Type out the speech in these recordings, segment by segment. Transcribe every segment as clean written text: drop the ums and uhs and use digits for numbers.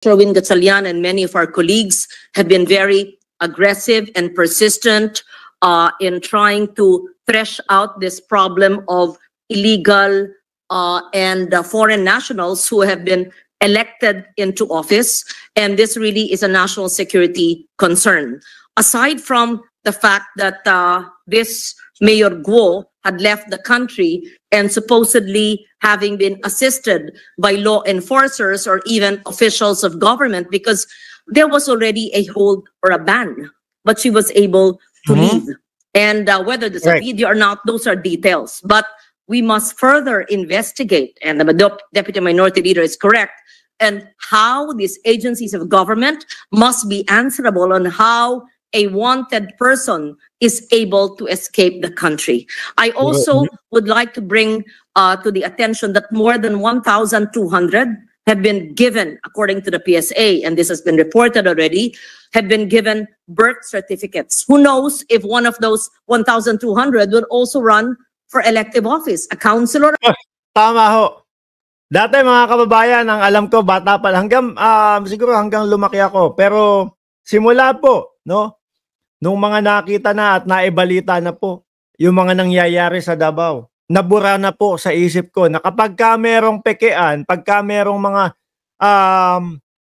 Sherwin Gatchalian and many of our colleagues have been very aggressive and persistent in trying to thresh out this problem of illegal and foreign nationals who have been elected into office. And this really is a national security concern. Aside from the fact that this Mayor Guo had left the country and supposedly having been assisted by law enforcers or even officials of government, because there was already a hold or a ban, but she was able to leave. And whether there's a video or not, those are details. But we must further investigate, and the Deputy Minority Leader is correct, and how these agencies of government must be answerable on how a wanted person is able to escape the country. I also would like to bring to the attention that more than 1,200 have been given, according to the PSA, and this has been reported already, have been given birth certificates. Who knows if one of those 1,200 will also run for elective office, a councilor. Tama ho. Dati mga kababayan, ang alam ko, bata pa hanggang, siguro hanggang lumaki ako. Pero simula po, no? Nung mga nakita na at naibalita na po, yung mga nangyayari sa Davao, nabura na po sa isip ko na kapag ka merong pekean, pagka merong mga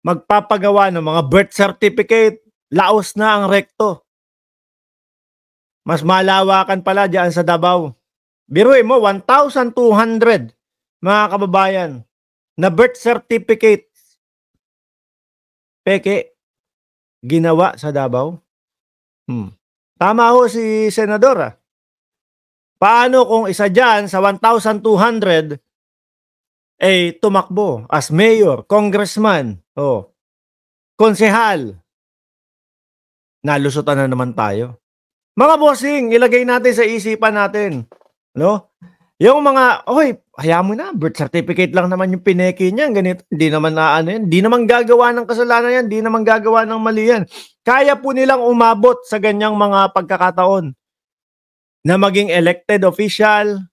magpapagawa ng mga birth certificate, laos na ang rekto. Mas malawakan pala dyan sa Davao. Biruin mo, 1,200 mga kababayan na birth certificate peke ginawa sa Davao. Tama ho si Senadora. Paano kung isa dyan sa 1,200 ay tumakbo as mayor, congressman, konsehal? Nalusutan na naman tayo. Mga bossing, ilagay natin sa isipan natin, no? Yung mga, hayaan mo na, birth certificate lang naman yung pineki niyan, ganito, hindi naman na ano yan, hindi naman gagawa ng kasalanan yan, hindi naman gagawa ng mali yan. Kaya po nilang umabot sa ganyang mga pagkakataon na maging elected official.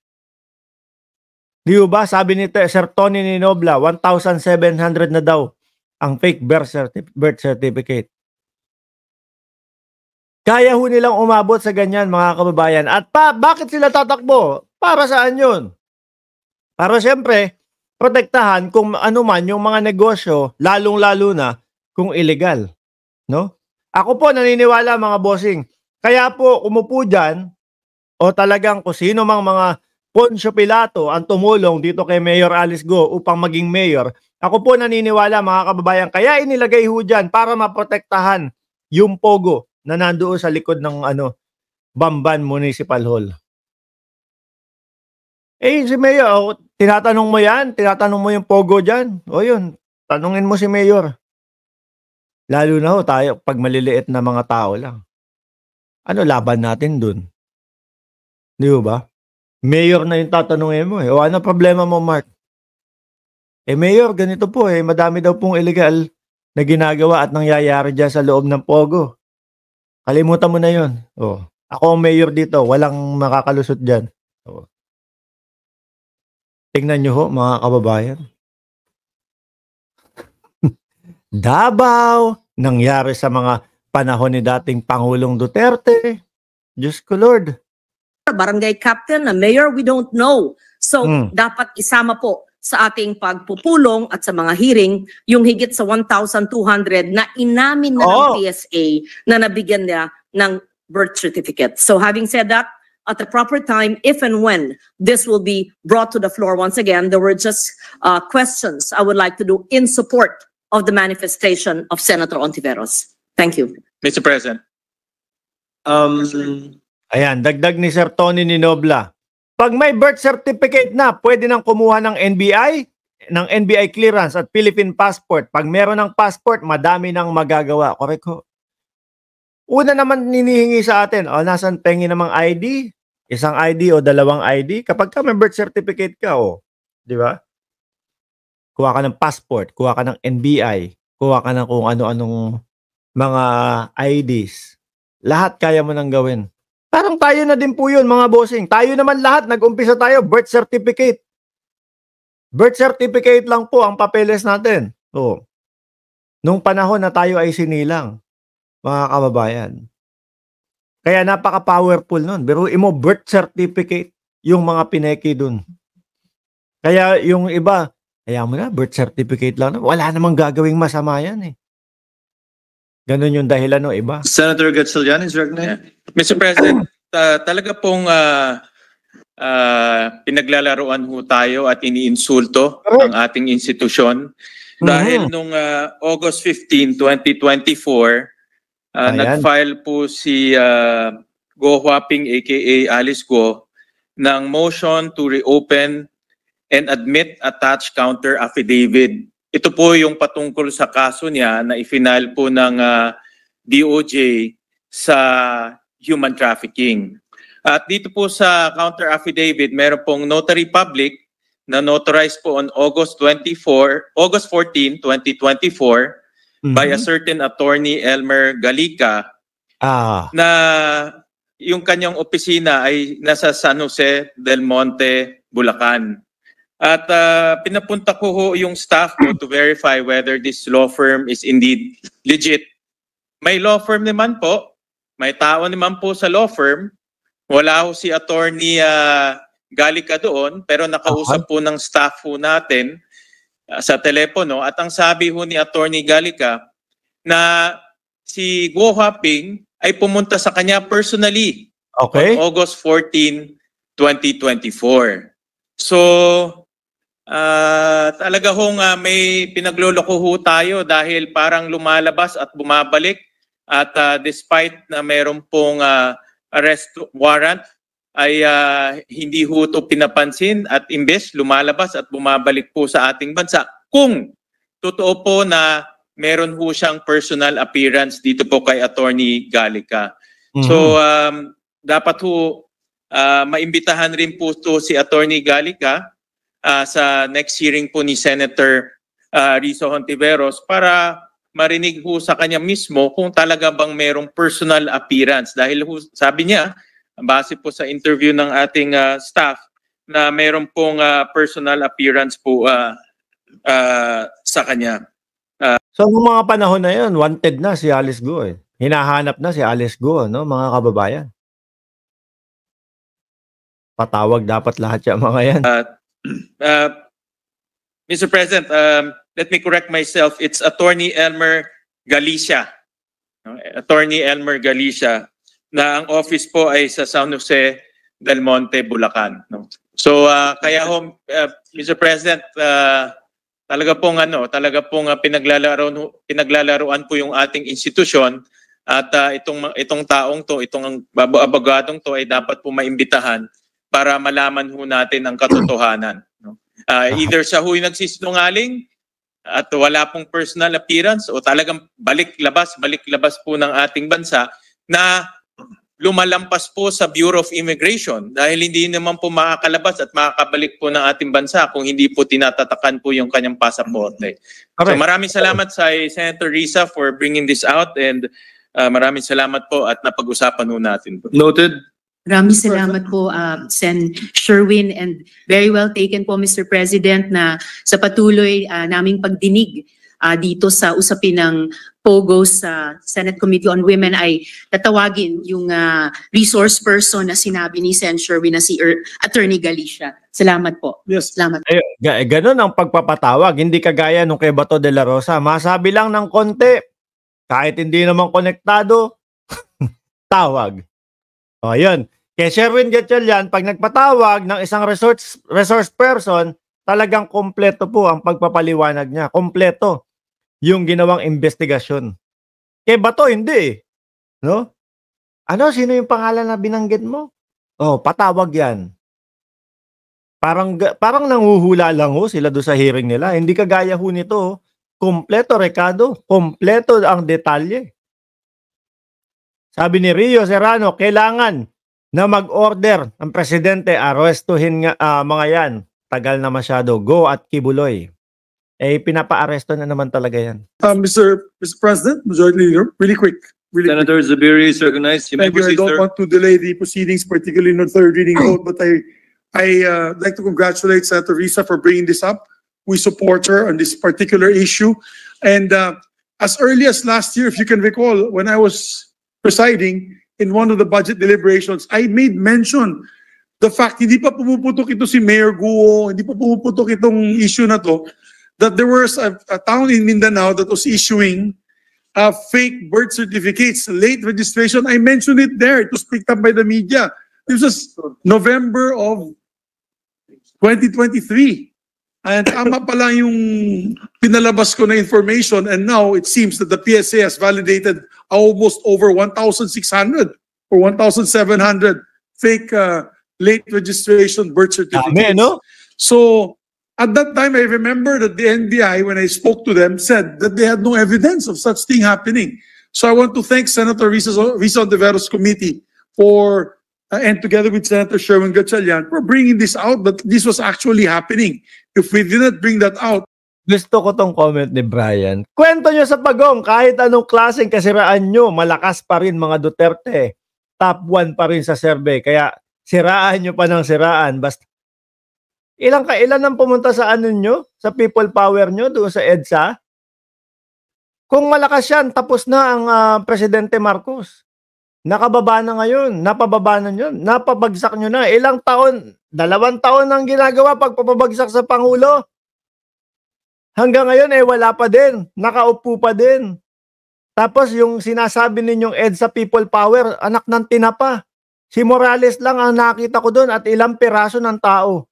Di ba, sabi ni Sir Tony Ninobla, 1,700 na daw ang fake birth certificate. Kaya ho nilang umabot sa ganyan, mga kababayan. At bakit sila tatakbo? Para saan yun? Para siyempre, protektahan kung ano man yung mga negosyo, lalong-lalo na kung illegal. No? Ako po naniniwala, mga bossing. Kaya po umupo dyan, o talagang kung sino mang mga Poncio Pilato ang tumulong dito kay Mayor Alice Go upang maging mayor, ako po naniniwala, mga kababayan, kaya inilagay ho dyan para maprotektahan yung pogo na nandoon sa likod ng Bamban Municipal Hall. Si Mayor, tinatanong mo yan? Tinatanong mo yung pogo dyan? O yun, tanungin mo si Mayor. Lalo na ho tayo, pag maliliit na mga tao lang. Ano laban natin dun? Di ba? Mayor na yung tatanungin mo. O ano problema mo, Mark? Mayor, ganito po madami daw pong illegal na ginagawa at nangyayari dyan sa loob ng pogo. Kalimutan mo na yun. Ako ang mayor dito, walang makakalusot dyan. Tingnan nyo ho, mga kababayan. Davao, nangyari sa mga panahon ni dating Pangulong Duterte. Diyos ko Lord. Barangay captain, na mayor, we don't know. So, dapat isama po sa ating pagpupulong at sa mga hearing, yung higit sa 1,200 na inamin na ng PSA na nabigyan niya ng birth certificate. So having said that, at the proper time, if and when this will be brought to the floor once again, there were just questions I would like to do in support of the manifestation of Senator Ontiveros. Thank you. Mr. President. Ayan, dagdag ni Sir Tony Ninobla. Pag may birth certificate na, pwede nang kumuha ng NBI clearance at Philippine passport. Pag meron ng passport, madami nang magagawa. Correct ho. Una naman ninihingi sa atin, nasan pengi namang ID? Isang ID o dalawang ID? Kapag ka may birth certificate ka, di ba? Kuha ka ng passport, kuha ka ng NBI, kuha ka ng kung ano-anong mga IDs. Lahat kaya mo nang gawin. Parang tayo na din po yun, mga bossing. Tayo naman lahat, nag-umpisa tayo, birth certificate. Birth certificate lang po ang papeles natin. nung panahon na tayo ay sinilang, mga kababayan. Kaya napaka-powerful nun. Biruin mo, birth certificate yung mga pineki dun. Kaya yung iba, kaya mo na, birth certificate lang. Wala namang gagawing masama yan eh. Ganun yung dahilan ng iba. Senator Gatchalian is recognized. Mr. President, talaga pong pinaglalaroan ho tayo at iniinsulto ang ating institusyon. Dahil nung August 15, 2024, nag-file po si Go Huaping aka Alice Go ng motion to reopen and admit attached counter affidavit. Ito po yung patungkol sa kaso niya na ifinal po ng DOJ sa human trafficking. At dito po sa counter affidavit, meron pong notary public na notarized po on August 14, 2024 by a certain attorney Elmer Galica na yung kanyang opisina ay nasa San Jose del Monte, Bulacan. At pinapunta ko ho yung staff ko to verify whether this law firm is indeed legit. May law firm naman po, may tao naman po sa law firm. Wala ho si attorney Galica doon, pero nakausap po ng staff ho natin sa telepono. At ang sabi ho ni attorney Galica na si Go Huaping ay pumunta sa kanya personally on August 14, 2024. So, talaga hong may pinagloloko ho tayo dahil parang lumalabas at bumabalik at despite na meron pong arrest warrant ay hindi ho ito pinapansin at imbes lumalabas at bumabalik po sa ating bansa kung totoo po na meron ho siyang personal appearance dito po kay Attorney Galica. So dapat ho maimbitahan rin po to si Attorney Galica sa next hearing po ni Senator Rizzo Hontiveros para marinig ho sa kanya mismo kung talaga bang merong personal appearance. Dahil ho, sabi niya, base po sa interview ng ating staff, na meron pong personal appearance po sa kanya. So, noong mga panahon na yun, wanted na si Alice Go eh. Hinahanap na si Alice Go, no, mga kababayan. Patawag dapat lahat yung mga yan. Mr. President, let me correct myself. It's Attorney Elmer Galicia. Attorney Elmer Galicia na ang office po ay sa San Jose del Monte, Bulacan. So kaya ho, Mr. President, talaga pong pinaglalaroan po yung ating institusyon at itong taong to, itong abogadong to ay dapat po maimbitahan para malaman ho natin ang katotohanan. Either siya ho'y nagsisinungaling at wala pong personal appearance o talagang balik-labas po ng ating bansa na lumalampas po sa Bureau of Immigration dahil hindi naman po makakalabas at makakabalik po ng ating bansa kung hindi po tinatatakan po yung kanyang pasaporte. So maraming salamat sa Senator Risa for bringing this out and maraming salamat po at napag-usapan ho natin po. Noted. Maraming salamat po, Sen. Sherwin, and very well taken po, Mr. President, na sa patuloy naming pagdinig dito sa usapin ng POGO sa Senate Committee on Women ay tatawagin yung resource person na sinabi ni Sen. Sherwin na si Attorney Galicia. Salamat po. Yes. Salamat. Ganun ang pagpapatawag, hindi kagaya nung kay Bato de la Rosa. Masabi lang ng konti, kahit hindi naman konektado, tawag. O, yun. Kay Sherwin Gatchalian, pag nagpatawag ng isang resource person, talagang kompleto po ang pagpapaliwanag niya. Kompleto yung ginawang investigasyon. Kay Bato, hindi. No? Sino yung pangalan na binanggit mo? Oh, patawag yan. Parang nanguhula lang ho sila doon sa hearing nila. Hindi kagaya ho nito. Kompleto, Ricardo. Kompleto ang detalye. Sabi ni Rio Serrano, kailangan na mag-order ang presidente, arrestuhin nga mga yan. Tagal na masyado. Go at Kibuloy. Pinapa-aresto na naman talaga yan. Mr. President, Majority Leader, really quick. Senator Zubiri is recognized. You may Thank you. I proceed, don't sir. want to delay the proceedings, particularly in the third reading vote, but I like to congratulate Senator Risa for bringing this up. We support her on this particular issue. And as early as last year, if you can recall, when I was presiding in one of the budget deliberations, I made mention the fact hindi pa pumuputok ito si Mayor Guo, hindi pa pumuputok itong issue na to, that there was a town in Mindanao that was issuing fake birth certificates, late registration. I mentioned it there. It was picked up by the media. This was November of 2023. And tama pala yung pinalabas ko na information, and now it seems that the PSA has validated almost over 1,600 or 1,700 fake late registration birth certificates. Dami, no? So at that time, I remember that the NBI, when I spoke to them, said that they had no evidence of such thing happening. So I want to thank Senator Risa Ontiveros Committee for and together with Senator Sherwin Gatchalian for bringing this out, that this was actually happening. If we didn't bring that out, Gusto ko tong comment ni Brian. Kwento nyo sa Pagong, kahit anong klaseng kasiraan nyo, malakas pa rin mga Duterte. Top 1 pa rin sa survey. Kaya siraan nyo pa ng siraan. Basta ilan ang pumunta sa ano nyo? Sa people power nyo doon sa EDSA? Kung malakas yan, tapos na ang Presidente Marcos. Nakababa na ngayon, napababa na nyo, napabagsak nyo na. Ilang taon, 2 taon ang ginagawa pagpapabagsak sa Pangulo. Hanggang ngayon wala pa din, nakaupo pa din. Tapos yung sinasabi ninyong EDSA People Power, anak ng tinapa. Si Morales lang ang nakita ko doon at ilang piraso ng tao.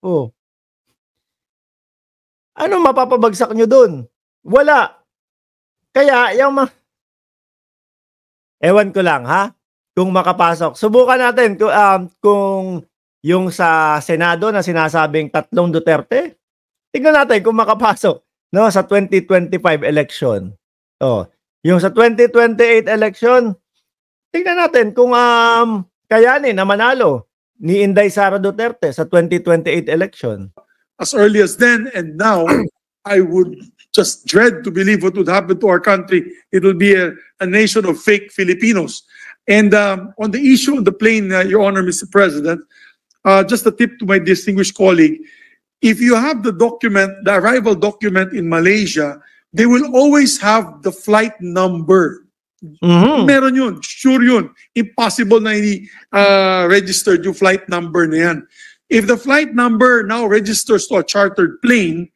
Oh. Ano mapapabagsak nyo doon? Wala. Kaya yung ewan ko lang, ha? Kung makapasok. Subukan natin kung yung sa Senado na sinasabing 3 Duterte. Tingnan natin kung makapasok, no, sa 2025 election. Oh, yung sa 2028 election, tingnan natin kung kayanin na manalo ni Inday Sara Duterte sa 2028 election. as early as then and now, I would just dread to believe what would happen to our country. It will be a nation of fake Filipinos. And on the issue of the plane, Your Honor, Mr. President, just a tip to my distinguished colleague, if you have the document, the arrival document in Malaysia, they will always have the flight number. Meron yun, sure yun. Impossible na registered yung flight number na yan. If the flight number now registers to a chartered plane,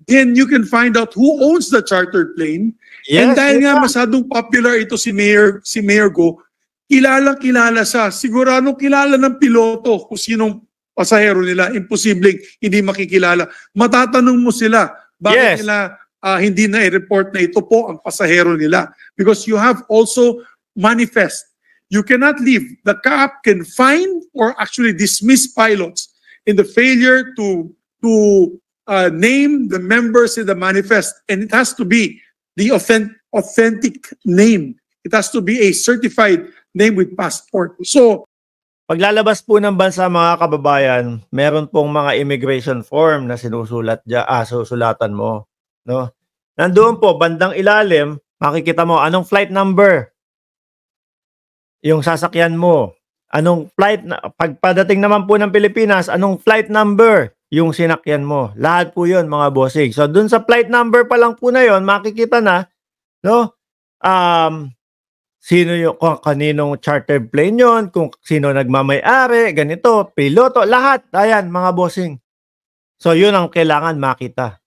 then you can find out who owns the chartered plane. Yes, and dahil nga yeah. masyadong popular ito si Mayor Go, kilala siya. Siguradong kilala ng piloto kung sinong pasahero nila. Imposibleng hindi makikilala. Matatanong mo sila, bakit Yes. nila hindi na i-report na ito po ang pasahero nila? Because you have also manifest. You cannot leave. The CAAP can fine or actually dismiss pilots in the failure to name the members in the manifest. And it has to be the authentic name. It has to be a certified name with passport. So, Paglalabas po ng bansa mga kababayan, meron pong mga immigration form na susulatan mo, no? Nandoon po bandang ilalim, makikita mo anong flight number yung sasakyan mo. Anong flight na pagpadating naman po ng Pilipinas, anong flight number yung sinakyan mo. Lahat po 'yon mga bossing. So dun sa flight number pa lang po na 'yon, makikita na, no? Sino yung kaninong chartered plane yon, kung sino nagmamay-ari, ganito, piloto, lahat. Ayan, mga bossing. So, yun ang kailangan makita.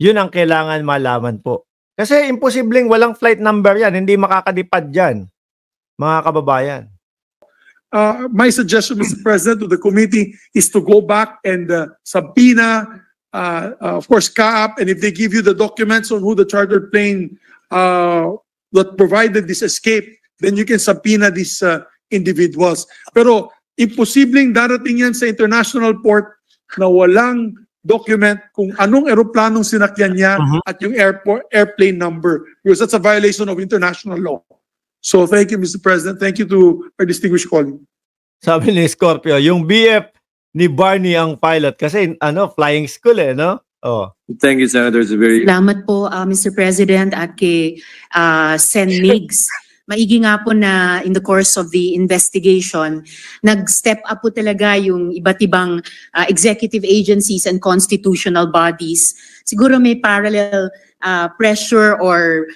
Yun ang kailangan malaman po. Kasi imposibleng walang flight number yan. Hindi makakadipad dyan, mga kababayan. my suggestion, Mr. President, to the committee is to go back and subpoena, of course, CAAP, and if they give you the documents on who the chartered plane that provided this escape, then you can subpoena these individuals. Pero imposibleng darating yan sa international port na walang document kung anong eroplanong sinakyan niya at yung airplane number, because that's a violation of international law. So thank you, Mr. President. Thank you to our distinguished colleague. Sabi ni Scorpio, yung BF ni Barney ang pilot kasi flying school no? Oh. Thank you, Senator Zubiri. Salamat po, Mr. President, at kay Sen. Migs. Maigi nga po na in the course of the investigation, nag-step up po talaga yung iba't ibang executive agencies and constitutional bodies. Siguro may parallel pressure or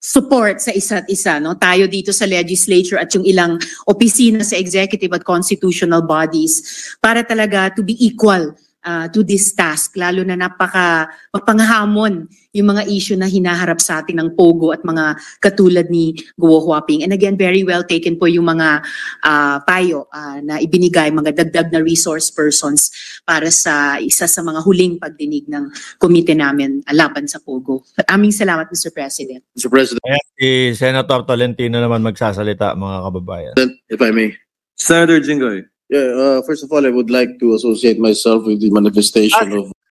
support sa isa't isa, no? Tayo dito sa legislature at yung ilang opisina sa executive at constitutional bodies para talaga to be equal to this task, lalo na mapanghamon yung mga issue na hinaharap sa atin ng POGO at mga katulad ni Guo Huaping. And again, very well taken po yung mga payo na ibinigay, mga dagdag na resource persons para sa isa sa mga huling pagdinig ng komite namin laban sa POGO. Aming salamat, Mr. President. Mr. President, Ayan, si Senator Tolentino naman magsasalita, mga kababayan. if I may. Senator Jinggoy. Yeah, first of all, I would like to associate myself with the manifestation of